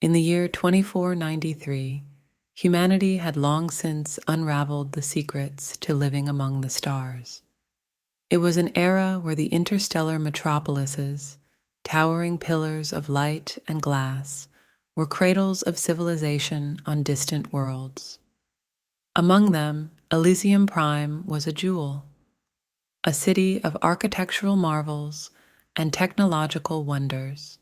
In the year 2493, humanity had long since unraveled the secrets to living among the stars. It was an era where the interstellar metropolises, towering pillars of light and glass, were cradles of civilization on distant worlds. Among them, Elysium Prime was a jewel, a city of architectural marvels and technological wonders,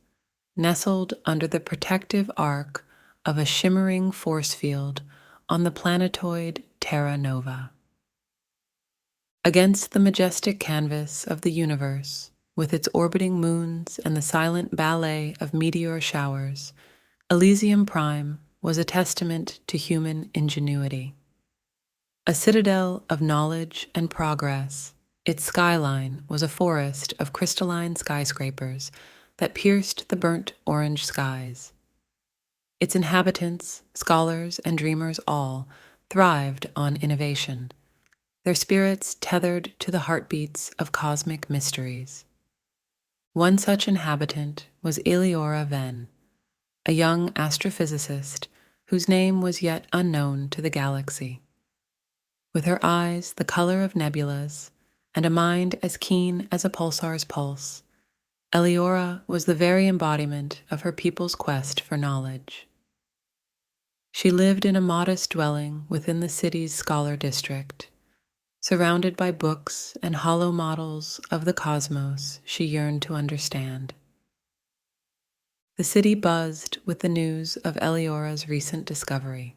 nestled under the protective arc of a shimmering force field on the planetoid Terra Nova. Against the majestic canvas of the universe, with its orbiting moons and the silent ballet of meteor showers, Elysium Prime was a testament to human ingenuity. A citadel of knowledge and progress, its skyline was a forest of crystalline skyscrapers that pierced the burnt orange skies. Its inhabitants, scholars and dreamers all, thrived on innovation, their spirits tethered to the heartbeats of cosmic mysteries. One such inhabitant was Eleora Venn, a young astrophysicist whose name was yet unknown to the galaxy. With her eyes the color of nebulas and a mind as keen as a pulsar's pulse, Eleora was the very embodiment of her people's quest for knowledge. She lived in a modest dwelling within the city's scholar district, surrounded by books and hollow models of the cosmos she yearned to understand. The city buzzed with the news of Eleora's recent discovery,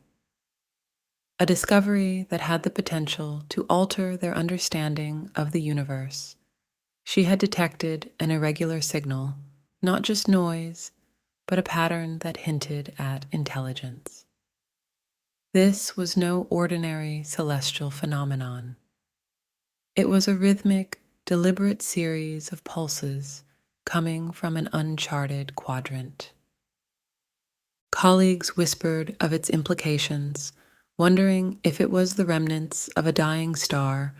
a discovery that had the potential to alter their understanding of the universe. She had detected an irregular signal, not just noise, but a pattern that hinted at intelligence. This was no ordinary celestial phenomenon. It was a rhythmic, deliberate series of pulses coming from an uncharted quadrant. Colleagues whispered of its implications, wondering if it was the remnants of a dying star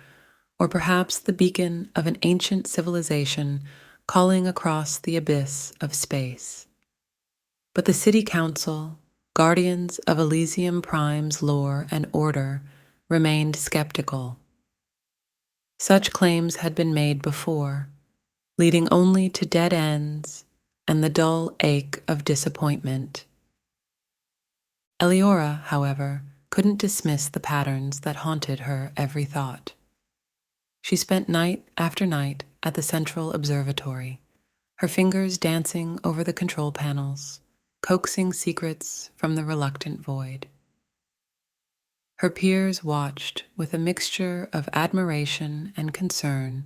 or perhaps the beacon of an ancient civilization calling across the abyss of space. But the city council, guardians of Elysium Prime's lore and order, remained skeptical. Such claims had been made before, leading only to dead ends and the dull ache of disappointment. Eleora, however, couldn't dismiss the patterns that haunted her every thought. She spent night after night at the central observatory, her fingers dancing over the control panels, coaxing secrets from the reluctant void. Her peers watched with a mixture of admiration and concern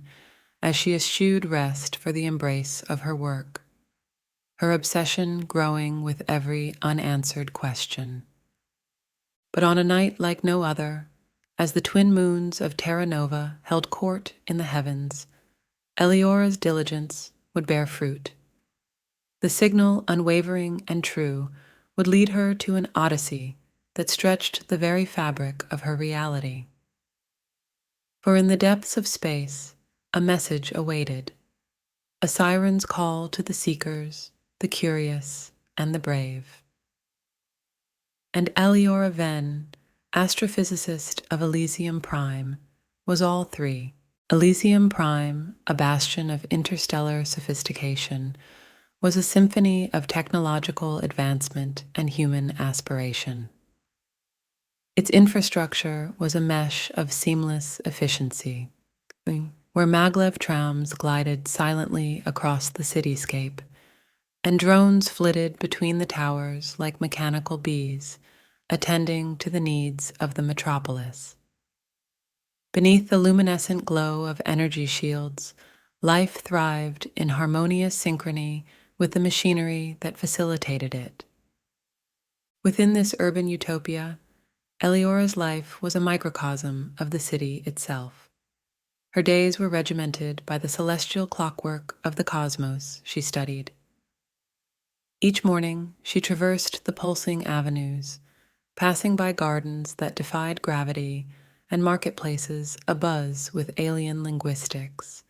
as she eschewed rest for the embrace of her work, her obsession growing with every unanswered question. But on a night like no other, as the twin moons of Terra Nova held court in the heavens, Eleora's diligence would bear fruit. The signal, unwavering and true, would lead her to an odyssey that stretched the very fabric of her reality. For in the depths of space, a message awaited, a siren's call to the seekers, the curious, and the brave. And Eleora Venn, astrophysicist of Elysium Prime, was all three. Elysium Prime, a bastion of interstellar sophistication, was a symphony of technological advancement and human aspiration. Its infrastructure was a mesh of seamless efficiency, where maglev trams glided silently across the cityscape, and drones flitted between the towers like mechanical bees, attending to the needs of the metropolis. Beneath the luminescent glow of energy shields, life thrived in harmonious synchrony with the machinery that facilitated it. Within this urban utopia, Eleora's life was a microcosm of the city itself. Her days were regimented by the celestial clockwork of the cosmos she studied. Each morning, she traversed the pulsing avenues, passing by gardens that defied gravity and marketplaces abuzz with alien linguistics,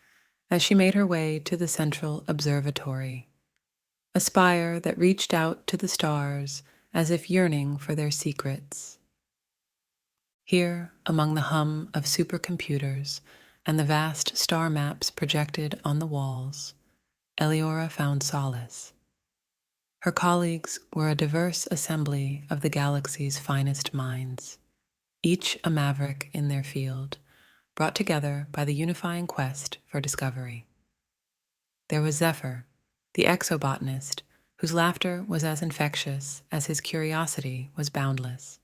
as she made her way to the central observatory. a spire that reached out to the stars as if yearning for their secrets. Here, among the hum of supercomputers and the vast star maps projected on the walls, Eliora found solace. Her colleagues were a diverse assembly of the galaxy's finest minds, each a maverick in their field, brought together by the unifying quest for discovery. There was Zephyr, the exobotanist, whose laughter was as infectious as his curiosity was boundless,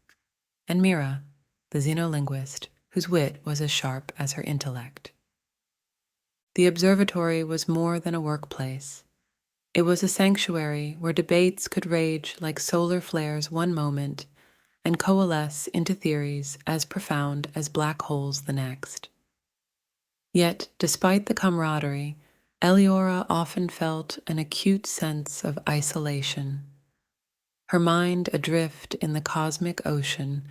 and Mira, the xenolinguist, whose wit was as sharp as her intellect. The observatory was more than a workplace. It was a sanctuary where debates could rage like solar flares one moment and coalesce into theories as profound as black holes the next. Yet, despite the camaraderie, Eliora often felt an acute sense of isolation, her mind adrift in the cosmic ocean,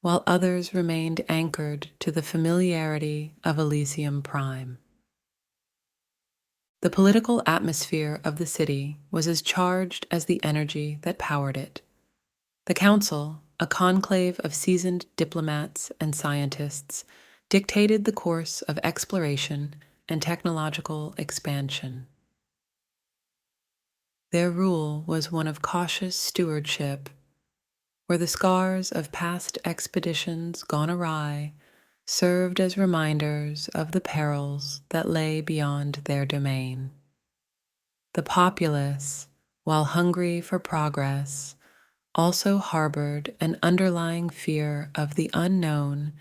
while others remained anchored to the familiarity of Elysium Prime. The political atmosphere of the city was as charged as the energy that powered it. The council, a conclave of seasoned diplomats and scientists, dictated the course of exploration and technological expansion. Their rule was one of cautious stewardship, where the scars of past expeditions gone awry served as reminders of the perils that lay beyond their domain. The populace, while hungry for progress, also harbored an underlying fear of the unknown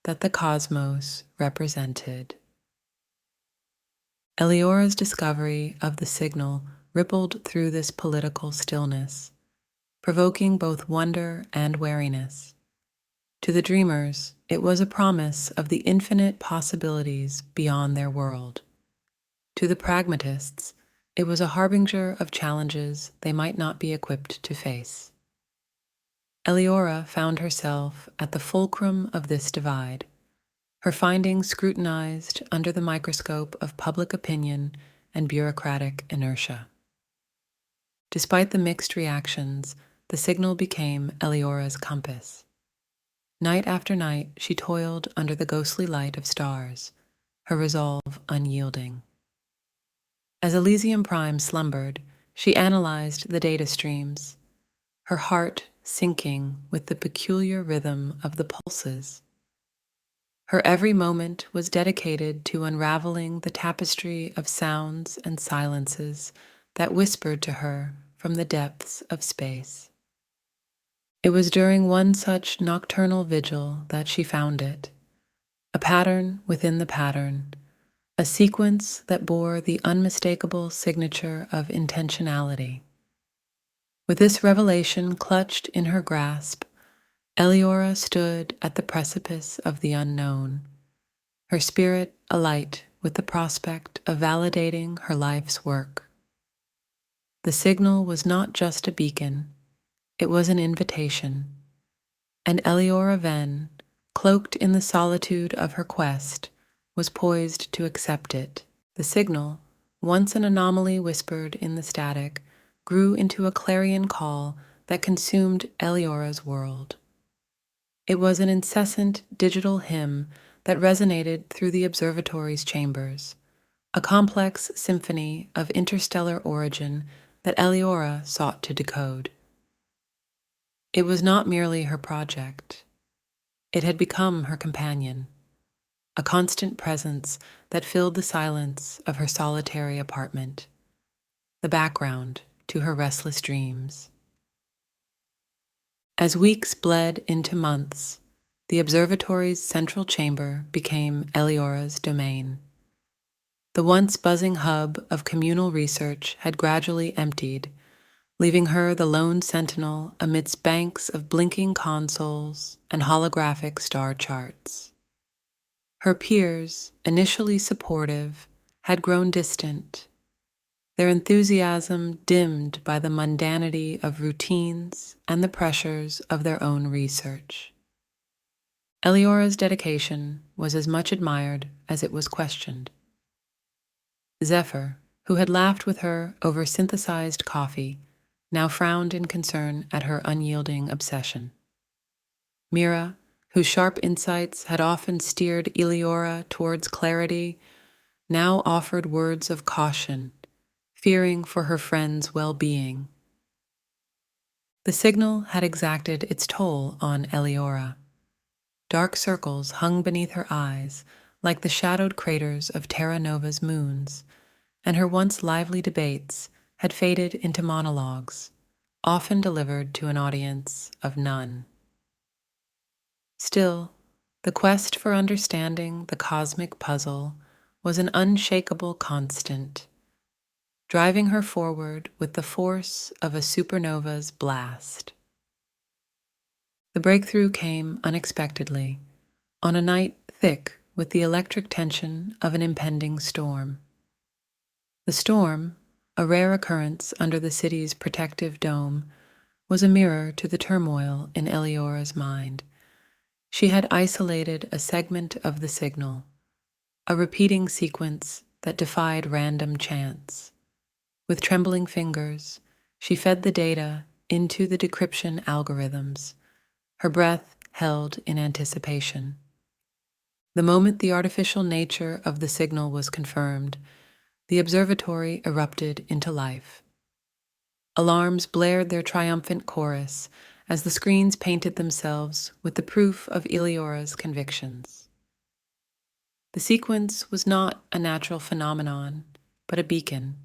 that the cosmos represented. Eliora's discovery of the signal rippled through this political stillness, provoking both wonder and wariness. To the dreamers, it was a promise of the infinite possibilities beyond their world. To the pragmatists, it was a harbinger of challenges they might not be equipped to face. Eliora found herself at the fulcrum of this divide, her findings scrutinized under the microscope of public opinion and bureaucratic inertia. Despite the mixed reactions, the signal became Eliora's compass. Night after night, she toiled under the ghostly light of stars, her resolve unyielding. As Elysium Prime slumbered, she analyzed the data streams, her heart syncing with the peculiar rhythm of the pulses. Her every moment was dedicated to unraveling the tapestry of sounds and silences that whispered to her from the depths of space. It was during one such nocturnal vigil that she found it, a pattern within the pattern, a sequence that bore the unmistakable signature of intentionality. With this revelation clutched in her grasp, Eliora stood at the precipice of the unknown, her spirit alight with the prospect of validating her life's work. The signal was not just a beacon, it was an invitation, and Eliora Venn, cloaked in the solitude of her quest, was poised to accept it. The signal, once an anomaly whispered in the static, grew into a clarion call that consumed Eliora's world. It was an incessant digital hymn that resonated through the observatory's chambers, a complex symphony of interstellar origin that Eliora sought to decode. It was not merely her project. It had become her companion, a constant presence that filled the silence of her solitary apartment, the background to her restless dreams. As weeks bled into months, the observatory's central chamber became Eliora's domain. The once buzzing hub of communal research had gradually emptied, leaving her the lone sentinel amidst banks of blinking consoles and holographic star charts. Her peers, initially supportive, had grown distant, their enthusiasm dimmed by the mundanity of routines and the pressures of their own research. Eliora's dedication was as much admired as it was questioned. Zephyr, who had laughed with her over synthesized coffee, now frowned in concern at her unyielding obsession. Mira, whose sharp insights had often steered Eleora towards clarity, now offered words of caution, fearing for her friend's well-being. The signal had exacted its toll on Eleora. Dark circles hung beneath her eyes, like the shadowed craters of Terra Nova's moons, and her once lively debates had faded into monologues, often delivered to an audience of none. Still, the quest for understanding the cosmic puzzle was an unshakable constant, driving her forward with the force of a supernova's blast. The breakthrough came unexpectedly, on a night thick with the electric tension of an impending storm. The storm, a rare occurrence under the city's protective dome, was a mirror to the turmoil in Eleora's mind. She had isolated a segment of the signal, a repeating sequence that defied random chance. With trembling fingers, she fed the data into the decryption algorithms, her breath held in anticipation. The moment the artificial nature of the signal was confirmed, the observatory erupted into life. Alarms blared their triumphant chorus as the screens painted themselves with the proof of Eleora's convictions. The sequence was not a natural phenomenon, but a beacon,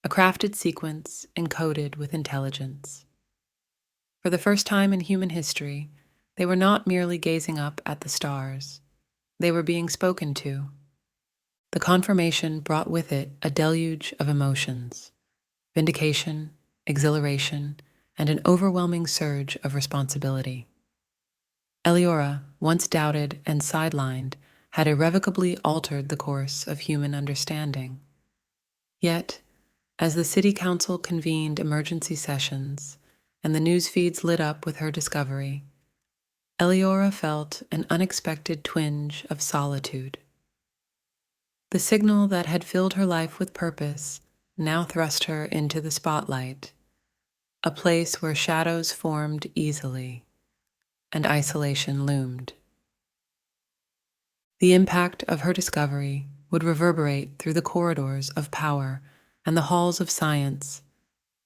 a crafted sequence encoded with intelligence. For the first time in human history, they were not merely gazing up at the stars. They were being spoken to. The confirmation brought with it a deluge of emotions: vindication, exhilaration, and an overwhelming surge of responsibility. Eleora, once doubted and sidelined, had irrevocably altered the course of human understanding. Yet, as the city council convened emergency sessions and the news feeds lit up with her discovery, Eleora felt an unexpected twinge of solitude. The signal that had filled her life with purpose now thrust her into the spotlight, a place where shadows formed easily and isolation loomed. The impact of her discovery would reverberate through the corridors of power and the halls of science,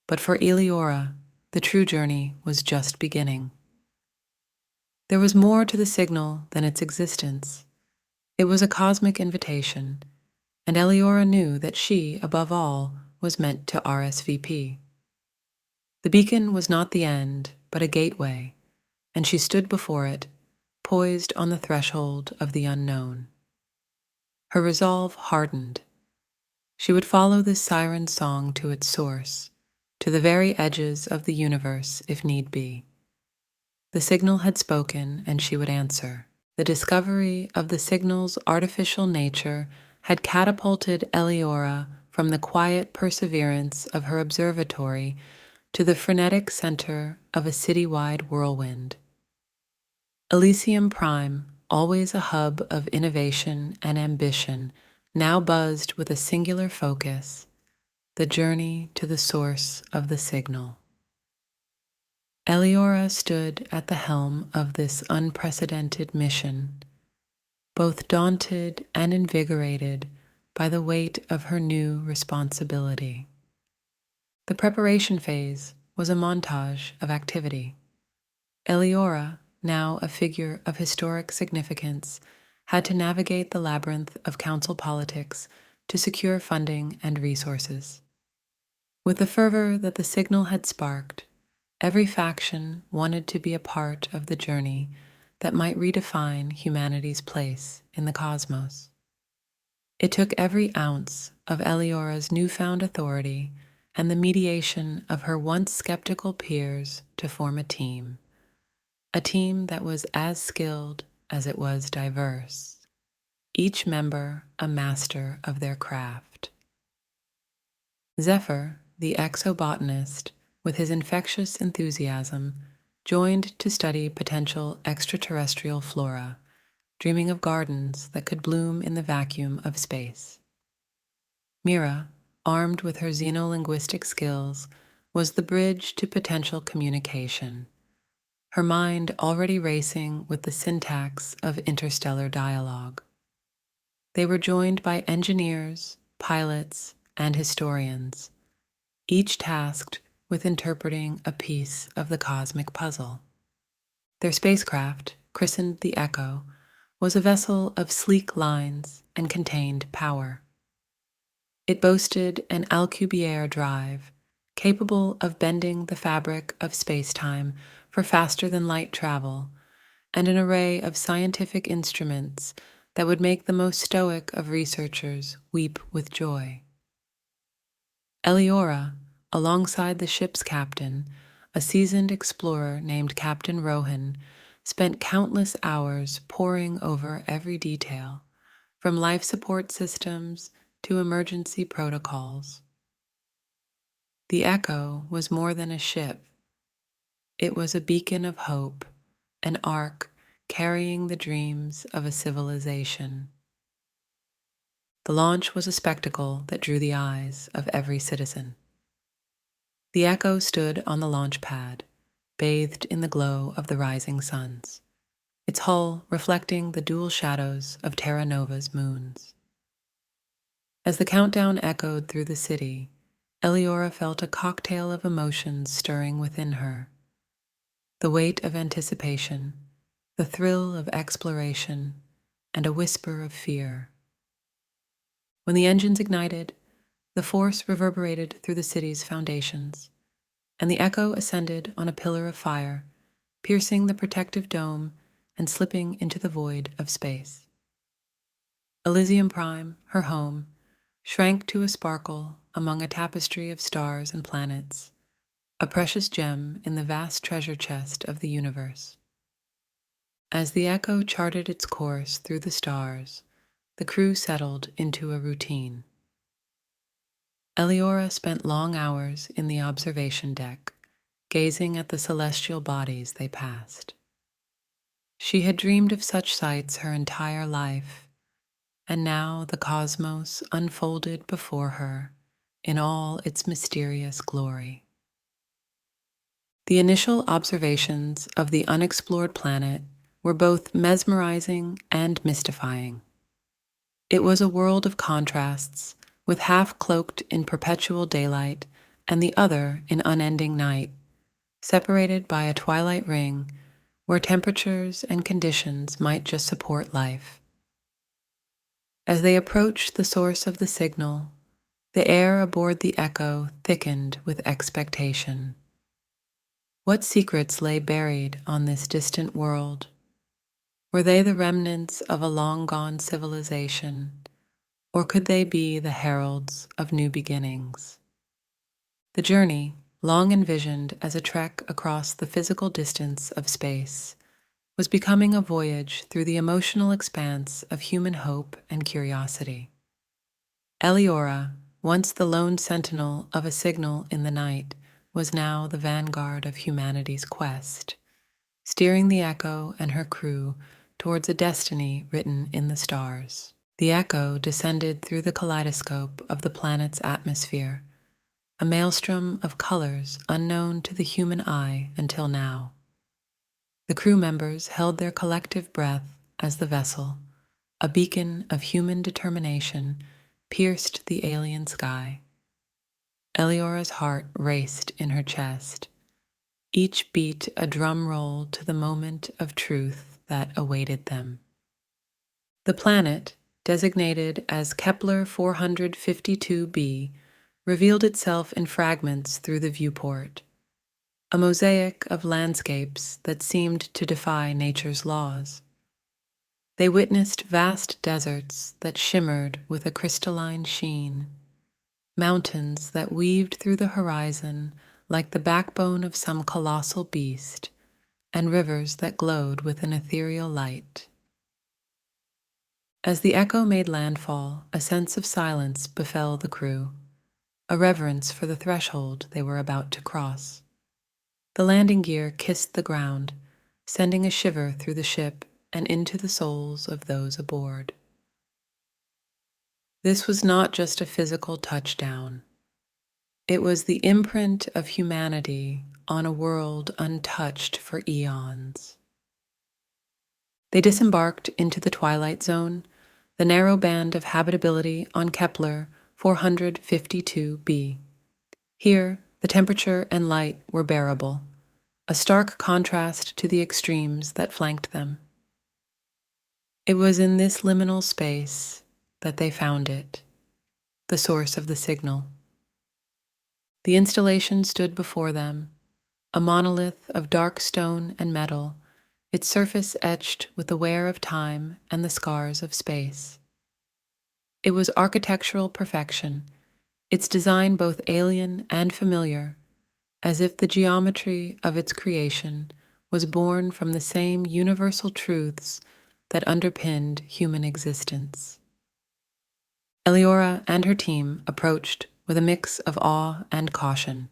but for Eleora, the true journey was just beginning. There was more to the signal than its existence. It was a cosmic invitation, and Eleora knew that she, above all, was meant to RSVP. The beacon was not the end, but a gateway, and she stood before it, poised on the threshold of the unknown. Her resolve hardened. She would follow this siren song to its source, to the very edges of the universe if need be. The signal had spoken, and she would answer. The discovery of the signal's artificial nature had catapulted Eleora from the quiet perseverance of her observatory to the frenetic center of a citywide whirlwind. Elysium Prime, always a hub of innovation and ambition, now buzzed with a singular focus: the journey to the source of the signal. Eleora stood at the helm of this unprecedented mission, both daunted and invigorated by the weight of her new responsibility. The preparation phase was a montage of activity. Eleora, now a figure of historic significance, had to navigate the labyrinth of council politics to secure funding and resources. With the fervor that the signal had sparked, every faction wanted to be a part of the journey that might redefine humanity's place in the cosmos. It took every ounce of Eleora's newfound authority and the mediation of her once skeptical peers to form a team that was as skilled as it was diverse, each member a master of their craft. Zephyr, the exobotanist, with his infectious enthusiasm, joined to study potential extraterrestrial flora, dreaming of gardens that could bloom in the vacuum of space. Mira, armed with her xenolinguistic skills, was the bridge to potential communication, her mind already racing with the syntax of interstellar dialogue. They were joined by engineers, pilots, and historians, each tasked with interpreting a piece of the cosmic puzzle. Their spacecraft, christened the Echo, was a vessel of sleek lines and contained power. It boasted an Alcubierre drive, capable of bending the fabric of space-time for faster-than-light travel, and an array of scientific instruments that would make the most stoic of researchers weep with joy. Eliora, alongside the ship's captain, a seasoned explorer named Captain Rohan, spent countless hours poring over every detail, from life support systems to emergency protocols. The Echo was more than a ship. It was a beacon of hope, an ark carrying the dreams of a civilization. The launch was a spectacle that drew the eyes of every citizen. The Echo stood on the launch pad, bathed in the glow of the rising suns, its hull reflecting the dual shadows of Terra Nova's moons. As the countdown echoed through the city, Eliora felt a cocktail of emotions stirring within her. The weight of anticipation, the thrill of exploration, and a whisper of fear. When the engines ignited, the force reverberated through the city's foundations, and the Echo ascended on a pillar of fire, piercing the protective dome and slipping into the void of space. Elysium Prime, her home, shrank to a sparkle among a tapestry of stars and planets, a precious gem in the vast treasure chest of the universe. As the Echo charted its course through the stars, the crew settled into a routine. Eliora spent long hours in the observation deck, gazing at the celestial bodies they passed. She had dreamed of such sights her entire life, and now the cosmos unfolded before her in all its mysterious glory. The initial observations of the unexplored planet were both mesmerizing and mystifying. It was a world of contrasts, with half cloaked in perpetual daylight and the other in unending night, separated by a twilight ring where temperatures and conditions might just support life. As they approached the source of the signal, the air aboard the Echo thickened with expectation. What secrets lay buried on this distant world? Were they the remnants of a long-gone civilization, or could they be the heralds of new beginnings? The journey, long envisioned as a trek across the physical distance of space, was becoming a voyage through the emotional expanse of human hope and curiosity. Eliora, once the lone sentinel of a signal in the night, was now the vanguard of humanity's quest, steering the Echo and her crew towards a destiny written in the stars. The Echo descended through the kaleidoscope of the planet's atmosphere, a maelstrom of colors unknown to the human eye until now. The crew members held their collective breath as the vessel, a beacon of human determination, pierced the alien sky. Eliora's heart raced in her chest, each beat a drum roll to the moment of truth that awaited them. The planet, designated as Kepler 452b, revealed itself in fragments through the viewport, a mosaic of landscapes that seemed to defy nature's laws. They witnessed vast deserts that shimmered with a crystalline sheen, mountains that weaved through the horizon like the backbone of some colossal beast, and rivers that glowed with an ethereal light. As the Echo made landfall, a sense of silence befell the crew, a reverence for the threshold they were about to cross. The landing gear kissed the ground, sending a shiver through the ship and into the souls of those aboard. This was not just a physical touchdown. It was the imprint of humanity on a world untouched for eons. They disembarked into the twilight zone, the narrow band of habitability on Kepler 452b. Here, the temperature and light were bearable, a stark contrast to the extremes that flanked them. It was in this liminal space that they found it, the source of the signal. The installation stood before them, a monolith of dark stone and metal, its surface etched with the wear of time and the scars of space. It was architectural perfection, its design both alien and familiar, as if the geometry of its creation was born from the same universal truths that underpinned human existence. Eliora and her team approached with a mix of awe and caution.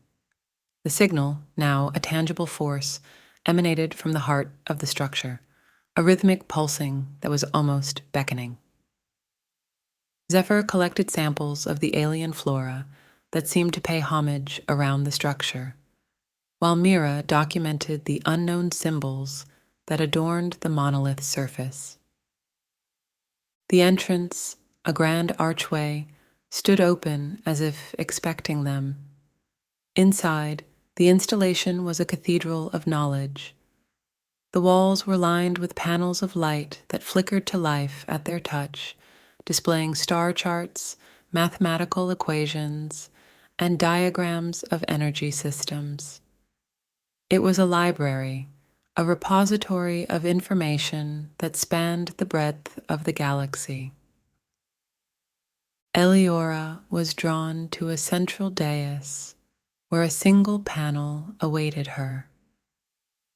The signal, now a tangible force, emanated from the heart of the structure, a rhythmic pulsing that was almost beckoning. Zephyr collected samples of the alien flora that seemed to pay homage around the structure, while Mira documented the unknown symbols that adorned the monolith's surface. The entrance, a grand archway, stood open as if expecting them. Inside, the installation was a cathedral of knowledge. The walls were lined with panels of light that flickered to life at their touch, displaying star charts, mathematical equations, and diagrams of energy systems. It was a library, a repository of information that spanned the breadth of the galaxy. Eliora was drawn to a central dais where a single panel awaited her.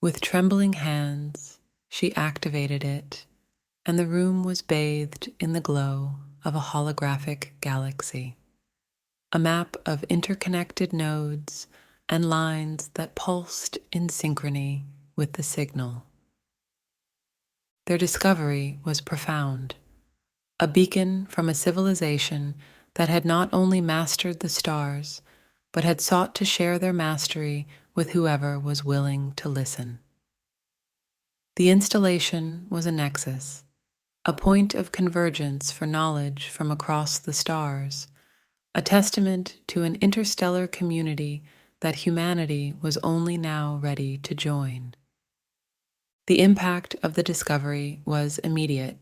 With trembling hands, she activated it, and the room was bathed in the glow of a holographic galaxy, a map of interconnected nodes and lines that pulsed in synchrony with the signal. Their discovery was profound, a beacon from a civilization that had not only mastered the stars, but had sought to share their mastery with whoever was willing to listen. The installation was a nexus, a point of convergence for knowledge from across the stars, a testament to an interstellar community that humanity was only now ready to join. The impact of the discovery was immediate.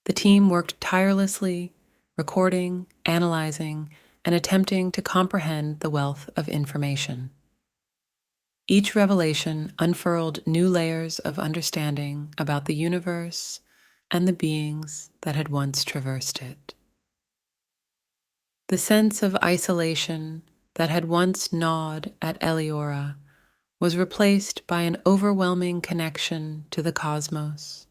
The team worked tirelessly, recording, analyzing, and attempting to comprehend the wealth of information. Each revelation unfurled new layers of understanding about the universe and the beings that had once traversed it. The sense of isolation that had once gnawed at Eliora was replaced by an overwhelming connection to the cosmos,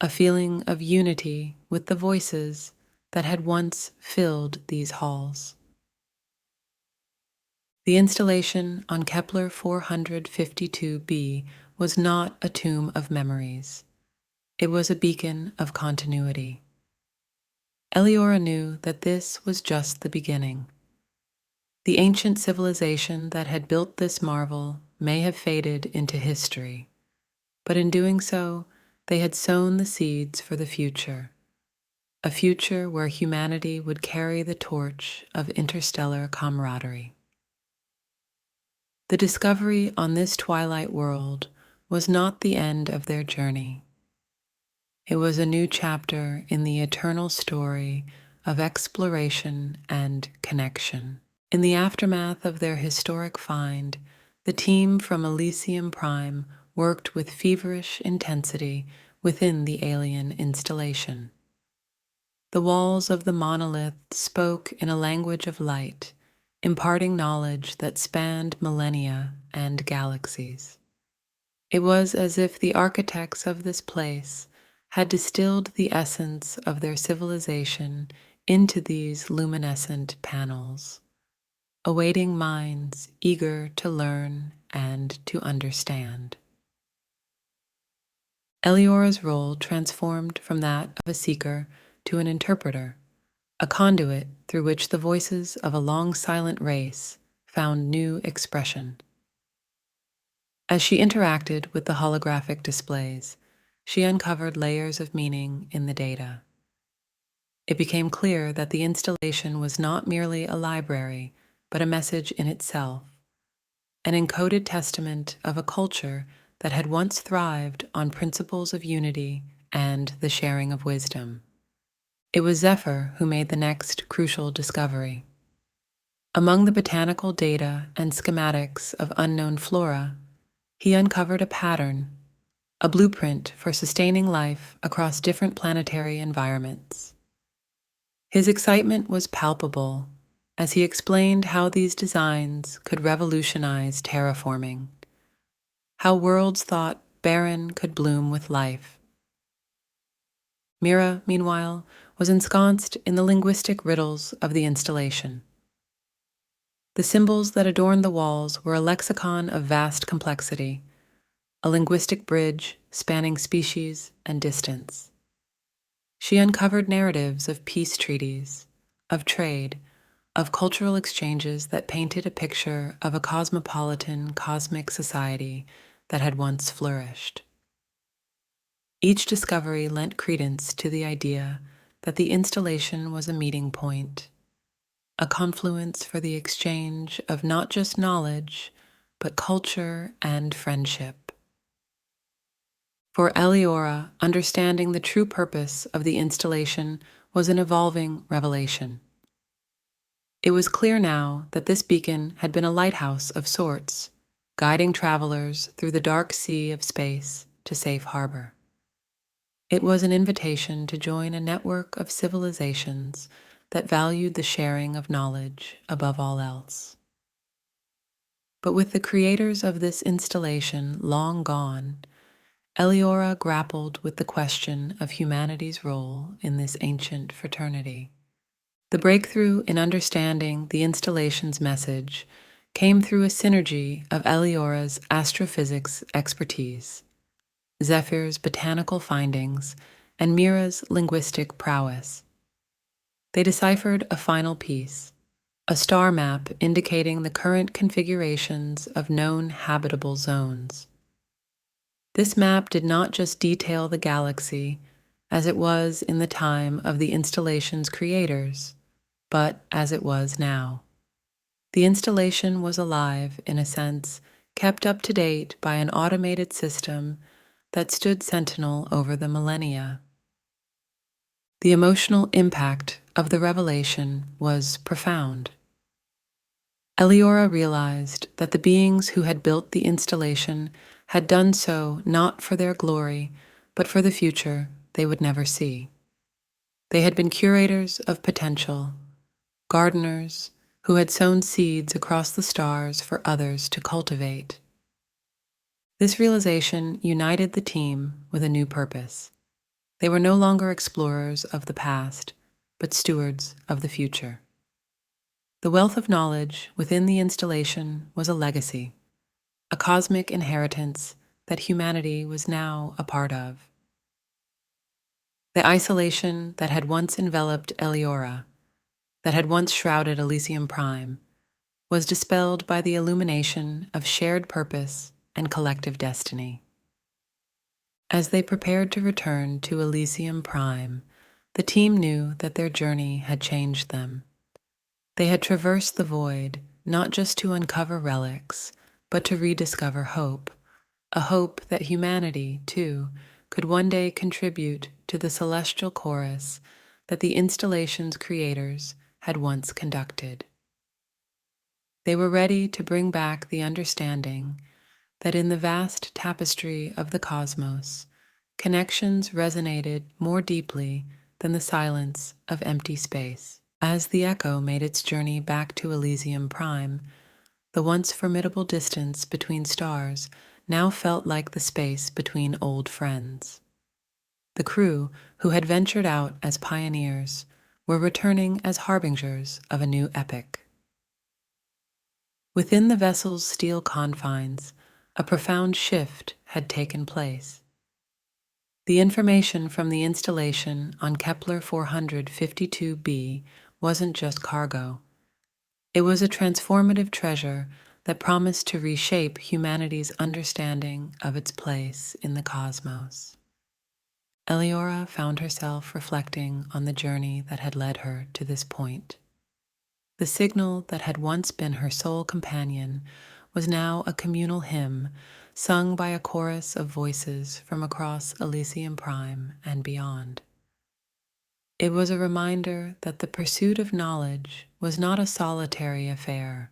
a feeling of unity with the voices that had once filled these halls. The installation on Kepler 452b was not a tomb of memories. It was a beacon of continuity. Eliora knew that this was just the beginning. The ancient civilization that had built this marvel may have faded into history, but in doing so, they had sown the seeds for the future, a future where humanity would carry the torch of interstellar camaraderie. The discovery on this twilight world was not the end of their journey. It was a new chapter in the eternal story of exploration and connection. In the aftermath of their historic find, the team from Elysium Prime worked with feverish intensity within the alien installation. The walls of the monolith spoke in a language of light, imparting knowledge that spanned millennia and galaxies. It was as if the architects of this place had distilled the essence of their civilization into these luminescent panels, awaiting minds eager to learn and to understand. Eliora's role transformed from that of a seeker to an interpreter, a conduit through which the voices of a long silent race found new expression. As she interacted with the holographic displays, she uncovered layers of meaning in the data. It became clear that the installation was not merely a library, but a message in itself, an encoded testament of a culture that had once thrived on principles of unity and the sharing of wisdom. It was Zephyr who made the next crucial discovery. Among the botanical data and schematics of unknown flora, he uncovered a pattern, a blueprint for sustaining life across different planetary environments. His excitement was palpable as he explained how these designs could revolutionize terraforming, how worlds thought barren could bloom with life. Mira, meanwhile, was ensconced in the linguistic riddles of the installation. The symbols that adorned the walls were a lexicon of vast complexity, a linguistic bridge spanning species and distance. She uncovered narratives of peace treaties, of trade, of cultural exchanges that painted a picture of a cosmopolitan, cosmic society that had once flourished. Each discovery lent credence to the idea that the installation was a meeting point, a confluence for the exchange of not just knowledge, but culture and friendship. For Eliora, understanding the true purpose of the installation was an evolving revelation. It was clear now that this beacon had been a lighthouse of sorts, guiding travelers through the dark sea of space to safe harbor. It was an invitation to join a network of civilizations that valued the sharing of knowledge above all else. But with the creators of this installation long gone, Eliora grappled with the question of humanity's role in this ancient fraternity. The breakthrough in understanding the installation's message came through a synergy of Eliora's astrophysics expertise, Zephyr's botanical findings, and Mira's linguistic prowess. They deciphered a final piece, a star map indicating the current configurations of known habitable zones. This map did not just detail the galaxy as it was in the time of the installation's creators, but as it was now. The installation was alive, in a sense, kept up to date by an automated system that stood sentinel over the millennia. The emotional impact of the revelation was profound. Eliora realized that the beings who had built the installation had done so not for their glory, but for the future they would never see. They had been curators of potential, gardeners who had sown seeds across the stars for others to cultivate. This realization united the team with a new purpose. They were no longer explorers of the past, but stewards of the future. The wealth of knowledge within the installation was a legacy, a cosmic inheritance that humanity was now a part of. The isolation that had once enveloped Eliora, that had once shrouded Elysium Prime, was dispelled by the illumination of shared purpose and collective destiny. As they prepared to return to Elysium Prime, the team knew that their journey had changed them. They had traversed the void not just to uncover relics, but to rediscover hope, a hope that humanity, too, could one day contribute to the celestial chorus that the installation's creators had once conducted. They were ready to bring back the understanding that in the vast tapestry of the cosmos, connections resonated more deeply than the silence of empty space. As the echo made its journey back to Elysium Prime, the once formidable distance between stars now felt like the space between old friends. The crew, who had ventured out as pioneers, were returning as harbingers of a new epic. Within the vessel's steel confines, a profound shift had taken place. The information from the installation on Kepler 452b wasn't just cargo. It was a transformative treasure that promised to reshape humanity's understanding of its place in the cosmos. Eliora found herself reflecting on the journey that had led her to this point. The signal that had once been her sole companion was now a communal hymn sung by a chorus of voices from across Elysium Prime and beyond. It was a reminder that the pursuit of knowledge was not a solitary affair,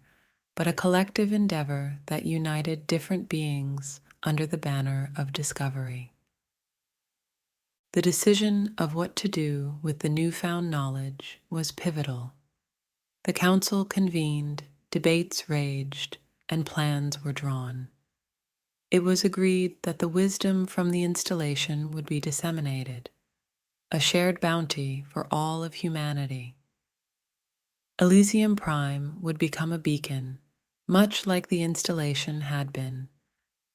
but a collective endeavor that united different beings under the banner of discovery. The decision of what to do with the newfound knowledge was pivotal. The council convened, debates raged, and plans were drawn. It was agreed that the wisdom from the installation would be disseminated, a shared bounty for all of humanity. Elysium Prime would become a beacon, much like the installation had been,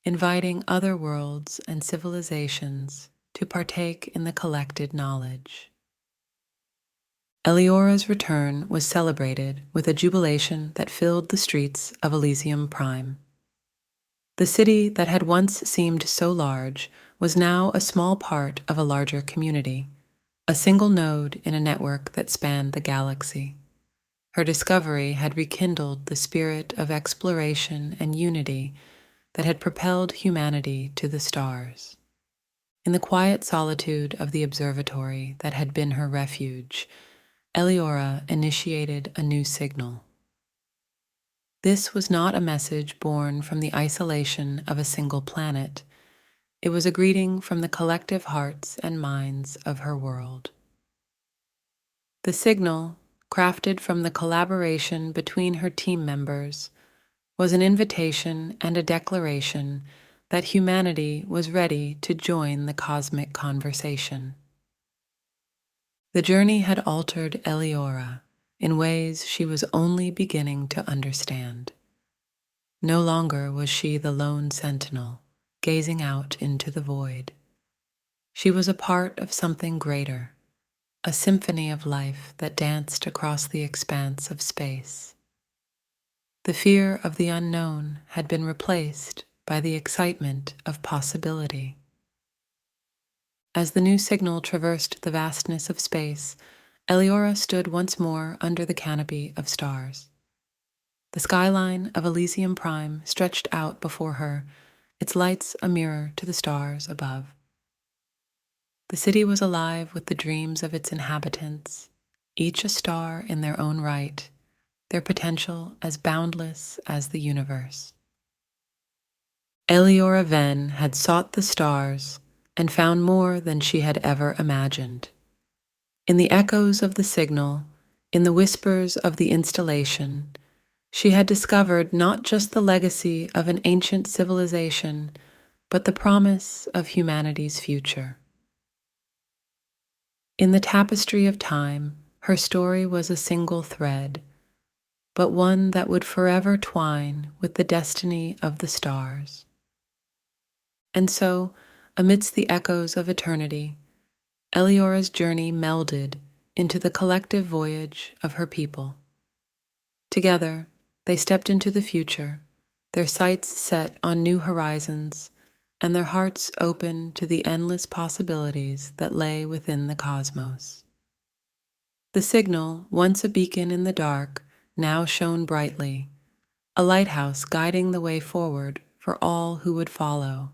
inviting other worlds and civilizations to partake in the collected knowledge. Eliora's return was celebrated with a jubilation that filled the streets of Elysium Prime. The city that had once seemed so large was now a small part of a larger community, a single node in a network that spanned the galaxy. Her discovery had rekindled the spirit of exploration and unity that had propelled humanity to the stars. In the quiet solitude of the observatory that had been her refuge, Eliora initiated a new signal. This was not a message born from the isolation of a single planet. It was a greeting from the collective hearts and minds of her world. The signal, crafted from the collaboration between her team members, was an invitation and a declaration that humanity was ready to join the cosmic conversation. The journey had altered Eliora in ways she was only beginning to understand. No longer was she the lone sentinel, gazing out into the void. She was a part of something greater, a symphony of life that danced across the expanse of space. The fear of the unknown had been replaced by the excitement of possibility. As the new signal traversed the vastness of space, Eliora stood once more under the canopy of stars. The skyline of Elysium Prime stretched out before her, its lights a mirror to the stars above. The city was alive with the dreams of its inhabitants, each a star in their own right, their potential as boundless as the universe. Eliora Venn had sought the stars and found more than she had ever imagined. In the echoes of the signal, in the whispers of the installation, she had discovered not just the legacy of an ancient civilization, but the promise of humanity's future. In the tapestry of time, her story was a single thread, but one that would forever twine with the destiny of the stars. And so, amidst the echoes of eternity, Eliora's journey melded into the collective voyage of her people. Together, they stepped into the future, their sights set on new horizons, and their hearts open to the endless possibilities that lay within the cosmos. The signal, once a beacon in the dark, now shone brightly, a lighthouse guiding the way forward for all who would follow.